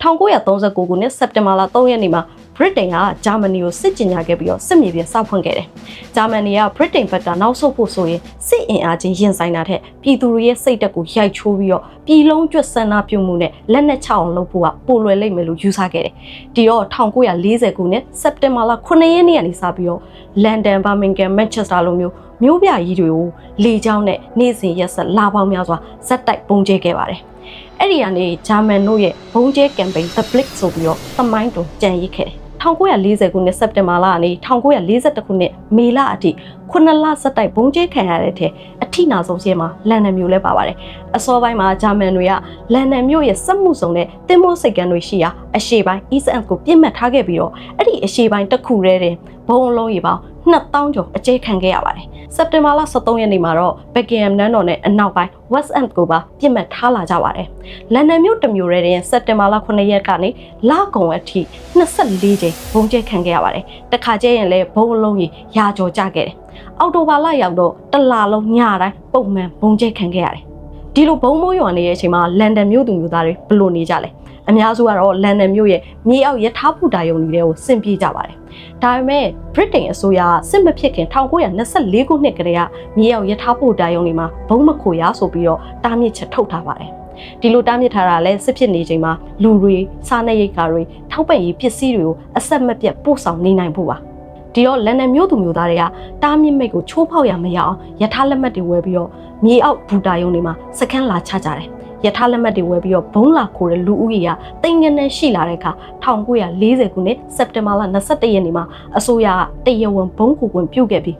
1939ခုနှစ်စက်တင်ဘာလ3ရက်နေ့မှာဗြိတိန်ကဂျာမနီကိုစစ်ကြေညာခဲ့ပြီးတော့စစ်မြေပြင်စဖွင့်ခဲ့တယ်။ဂျာမနီကဗြိတိန်ဘက်ကနောက်ဆုတ်ဖို့ဆိုရင်စစ်အင်အားချင်းရင်ဆိုင်တာထက်ပြည်သူတွေရဲ့စိတ်ဓာတ်ကိုရိုက်ချိုးပြီးတော့ပြည်လုံးကျွတ်ဆန္ဒပြုမှုနဲ့လက်နက်ချအောင်လုပ်ဖို့ကပိုလွယ်လိမ့်မယ်လို့ယူဆခဲ့တယ်။ဒီတော့1940ခုနှစ်စက်တင်ဘာလ9ရက်နေ့ကနေစပြီးတော့လန်ဒန်၊ဘာမင်ဂမ်၊မန်ချက်စတာလိုမြို့ပြကြီးတွေကိုလေကြောင်းနဲ့နေ့စဉ်ရက်ဆက်လာပေါင်းများစွာဇက်တိုက်ပုံကျဲခဲ့ပါတယ်။အဲ့ဒီကနေဂျာမန်တို့ရဲ့ဘုံကျဲကမ်ပိန်း The Blitz ဆိုပြီးတော့သမိုင်းတွင်ကြံရစ်ခဲ့တယ်1940ခုနှစ်စက်တင်ဘာလကနေ1941ခုနှစ်မေလအထိ9လစက်တိုက်ဘုံကျဲခံရတဲ့တဲ့အထိနာဆုံးရှင်းမှာလန်ဒန်မြို့လဲပါပါတယ်။အစောပိုင်းမှာဂျာမန်တွေကလန်ဒန်မြို့ရဲ့စက်မှုဆောင်တဲ့တင်မိုးစိတ်ကမ်းတွေရှိရာအရှေ့ပိုင်း East End ကိုပြစ်မှတ်ထားခဲ့ပြီးတော့အဲ့ဒီအရှေ့ပိုင်းတစ်ခုတည်းတင်ဘုံလုံးရေပေါင်း2000ကျော်အကျဲခံခဲ့ရပါတယ်။စက်တင်ဘာလ23ရက်နေ့မှာတော့ဘက်ကင်ဟမ်နန်းတော်နဲ့အနောက်ပိုင်း West End ကိုပါပြစ်မှတ်ထားလာကြပါတယ်။လန်ဒန်မြို့တစ်မြို့တည်းတင်စက်တင်ဘာလ9ရက်ကနေလကုန်အထိ24ကြိမ်ဘုံကျဲခံခဲ့ရပါတယ်။တစ်ခါကျရင်လည်းဘုံလုံးကြီးရာကျော်ကျခဲ့တယ်။အောက်တိုဘာလရောက်တော့တစ်လလုံးညတိုင်းပုံမှန်ဘုံကျဲခံခဲ့ရတယ်။ဒီလိုဘုံမိုးရွာနေတဲ့အချိန်မှာလန်ဒန်မြို့သူမြို့သားတွေဘယ်လိုနေကြလဲ။အများစုကတော့လန်ဒန်မြို့ရဲ့မြေအောက်ရထားဘူတာယုံတွေကိုဆင်ပြေးကြပါတယ်။ဒါပေမဲ့ဗြိတိန်အစိုးရစစ်မဖြစ်ခင်1924ခုနှစ်ကတည်းကမြေအောက်ရထားဘူတာယုံတွေမှာဘုံမခိုရဆိုပြီးတော့တားမြစ်ချက်ထုတ်ထားပါတယ်။ဒီလိုတားမြစ်ထားတာလဲစစ်ဖြစ်နေချိန်မှာလူတွေစားနပ်ရိက္ခာတွေထောက်ပံ့ရေးပစ္စည်းတွေကိုအဆက်မပြတ်ပို့ဆောင်နေနိုင်ဖို့ပါ။ဒီတော့လန်ဒန်မြို့သူမြို့သားတွေကတားမြစ်မိတ်ကိုချိုးဖောက်ရမရအောင်ရထားလက်မှတ်တွေဝယ်ပြီးတော့မြေအောက်ဘူတာယုံတွေမှာစခန်းလာချကြတယ်။ရထားလက်မှတ်တွေဝယ်ပြီးတော့ဘုံလာခိုးတဲ့လူဦးရေကတိမ်ငနဲ့ရှိလာတဲ့အခါ1940ခုနှစ်စက်တင်ဘာလ21ရက်နေ့မှာအစိုးရကတရားဝင်ဘုံခိုးခွင့်ပြုခဲ့ပြီး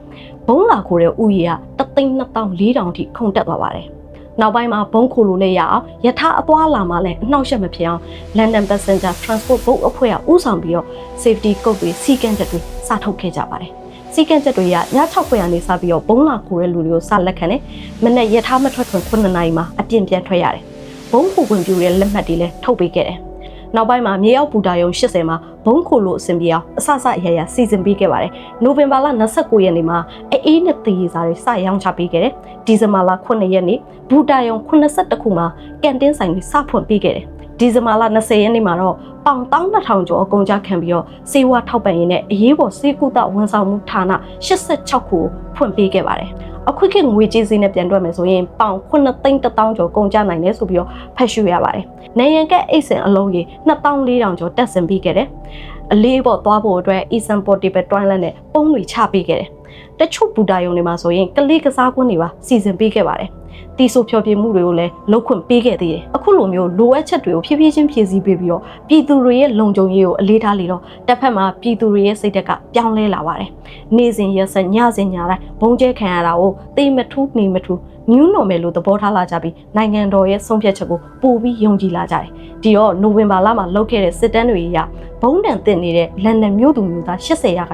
ဘုံလာခိုးတဲ့ဦးရေက1,2400အထိခုန်တက်သွားပါတယ်။နောက်ပိုင်းမှာဘုံခိုးလို့လည်းရအောင်ရထားအသွားလာမှလည်းအနှောက်အယှက်မဖြစ်အောင် London Passenger Transport Board အဖွဲ့ကဦးဆောင်ပြီးတော့ safety code တွေစီကံချက်တွေစထုတ်ခဲ့ကြပါတယ်။စီကံချက်တွေကည6ခွဲကနေစပြီးတော့ဘုံလာခိုးတဲ့လူတွေကိုစလက်ခံတယ်။မနေ့ရထားမထွက်ခွင့်9နာရီမှာအပြင်ပြန်ထွက်ရတယ်။ဘုံခိုခွင့်ပြုတဲ့လက်မှတ်တွေလည်းထုတ်ပေးခဲ့တယ်။နောက်ပိုင်းမှာမြေအောက်ဘူတာယုံ80မှာဘုံခိုလို့အဆင်ပြေအောင်အစအရာစီစဉ်ပေးခဲ့ပါတယ်။နိုဝင်ဘာလ29ရက်နေ့မှာအေးနဲ့တည်စာတွေစရောင်းချပေးခဲ့တယ်။ဒီဇင်ဘာလ9ရက်နေ့ဘူတာယုံ82ခုမှာကန်တင်းဆိုင်တွေစဖွင့်ပေးခဲ့တယ်။ဒီဇင်ဘာလ20ရက်နေ့မှာတော့ပေါင်12000ကျော်အကုန်ကြခံပြီးတော့စေဝါထောက်ပံ့ရေးနဲ့အရေးပေါ်စေကူတာဝန်ဆောင်မှုဌာန86ခုဖွင့်ပေးခဲ့ပါတယ်။အခုခေတ်ငွေကြေးစည်းနဲ့ပြန်တွက်မယ်ဆိုရင်ပေါင်9,100,000ကျော်ကုန်ကျနိုင်တယ်ဆိုပြီးတော့ဖတ်ရှုရပါတယ်။နေရန်ကအိတ်စင်အလုံးကြီး2,400ကျော်တက်ဆင်ပေးခဲ့တယ်။အလေးပေါ်သွားဖို့အတွက် Eason Portable Toilet နဲ့ပုံးတွေချပေးခဲ့တယ်။တချို့ဘူတာယုံတွေမှာဆိုရင်ကလေးကစားကွင်းတွေပါစီစဉ်ပေးခဲ့ပါတယ်။တီဆိုဖျော်ဖြေမှုတွေကိုလည်းလုပ်ခွင့်ပေးခဲ့သေးတယ်။အခုလိုမျိုးလိုအပ်ချက်တွေကိုဖြည်းဖြည်းချင်းဖြည့်ဆည်းပေးပြီးတော့ပြည်သူတွေရဲ့လုံခြုံရေးကိုအလေးထားလေတော့တစ်ဖက်မှာပြည်သူတွေရဲ့စိတ်ဓာတ်ကပြောင်းလဲလာပါတယ်။နေ့စဉ်ရက်ဆက်ညစဉ်ညတိုင်းဘုံကျဲခံရတာကိုသိမထူးနေမထူးnew normal လို့သဘောထားလာကြပြီးနိုင်ငံတော်ရဲ့ဆုံးဖြတ်ချက်ကိုပိုပြီးယုံကြည်လာကြတယ်။ဒီတော့နိုဝင်ဘာလမှာလုပ်ခဲ့တဲ့စစ်တမ်းတွေအရဘုံတန်တင်နေတဲ့လန်ဒန်မြို့သူမြို့သား80%က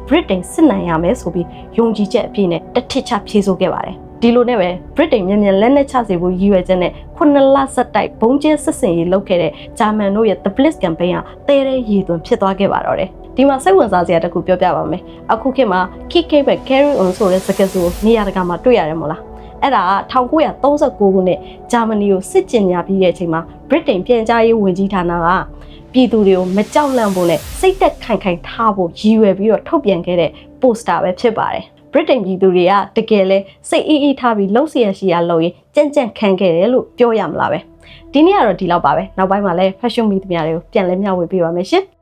ဗြိတိန်စစ်နိုင်ရမယ်ဆိုပြီးယုံကြည်ချက်အပြည့်နဲ့တထစ်ချဖြေဆိုခဲ့ပါတယ်။ဒီလိုနဲ့ပဲဗြိတိန်မြန်လက်နက်ချစေဖို့ရည်ရွယ်ချက်နဲ့9လဆက်တိုက်ဘုံကျဲစစ်စင်ရေးလုပ်ခဲ့တဲ့ဂျာမန်တို့ရဲ့ The Blitz campaign ကတဲတဲ့ရည်သွင်းဖြစ်သွားခဲ့ပါတော့တယ်။ဒီမှာစိတ်ဝင်စားစရာတစ်ခုပြောပြပါမယ်။အခုခေတ်မှာ Keep Back Carry On ဆိုတဲ့စကားစုကိုနေရာတကာမှာတွေ့ရတယ်မို့လား။အဲ့ဒါက1939ခုနှစ်ဂျာမနီကိုစစ်ကျင်ညာပြီးတဲ့အချိန်မှာဗြိတိန်ပြန်ကြားရေးဝန်ကြီးဌာနကပြည်သူတွေကိုမကြောက်လန့်ဖို့နဲ့စိတ်သက်ခိုင်ခိုင်ထားဖို့ရည်ရွယ်ပြီးတော့ထုတ်ပြန်ခဲ့တဲ့ poster ပဲဖြစ်ပါတယ်။ဗြိတိန်ပြည်သူတွေကတကယ်လဲစိတ်အေးထားပြီးလှုပ်ရှားရှိရလို့ရင်ကြံ့ကြံ့ခံခဲ့တယ်လို့ပြောရမလားပဲ။ဒီနေ့ကတော့ဒီလောက်ပါပဲ။နောက်ပိုင်းမှာလည်း fashion media တွေကိုပြန်လဲမျှဝေပေးပါမယ်ရှင်။